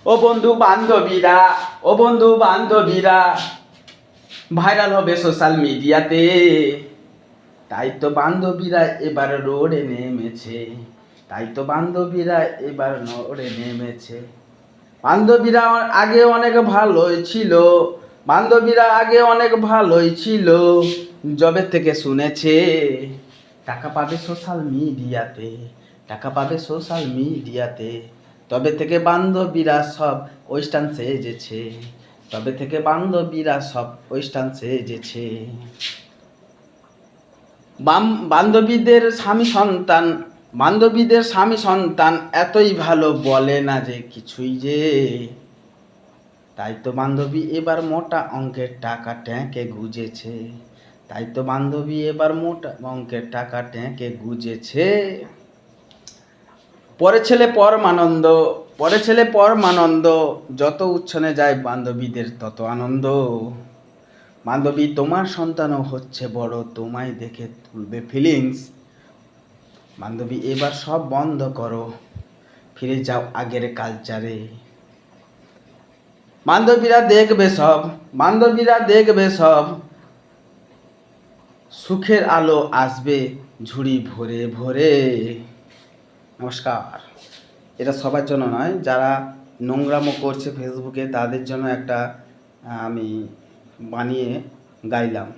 ও বন্ধু বান্ধবীরা, ও বন্ধু বান্ধবীরা, ভাইরাল হবে সোশ্যাল মিডিয়াতে। তাই তো বান্ধবীরা এবার রোডে নেমেছে, তাই তো বান্ধবীরা এবার রোডে নেমেছে। বান্ধবীরা আগে অনেক ভালোই ছিল, বান্ধবীরা আগে অনেক ভালোই ছিল, যবে থেকে শুনেছে টাকা পাবে সোশ্যাল মিডিয়াতে, টাকা পাবে সোশ্যাল মিডিয়াতে, তবে থেকে বান্ধবীরা সব ওয়েস্টার্ন সেজেছে, তবে থেকে বান্ধবীরা সব ওয়েস্টার্ন সেজেছে। বান্ধবীদের স্বামী সন্তান, বান্ধবীদের স্বামী সন্তান এতই ভালো বলে না যে কিছুই যে। তাই তো বান্ধবী এবার মোটা অঙ্কের টাকা ট্যাঁকে গুজেছে, তাই তো বান্ধবী এবার মোটা অঙ্কের টাকা ট্যাঁকে গুজেছে। পরে ছেলে পরমানন্দ, পরে ছেলে পরমানন্দ, যত উচ্ছনে যায় বান্ধবীদের তত আনন্দ। বান্ধবী তোমার সন্তানও হচ্ছে বড়, তোমায় দেখে তুলবে ফিলিংস। বান্ধবী এবার সব বন্ধ করো, ফিরে যাও আগের কালচারে। বান্ধবীরা দেখবে সব, বান্ধবীরা দেখবে সব, সুখের আলো আসবে ঝুড়ি ভরে ভরে। নমস্কার। এটা সবার জন্য নয়, যারা নোংরামো করছে ফেসবুকে তাদের জন্য একটা আমি বানিয়ে গাইলাম।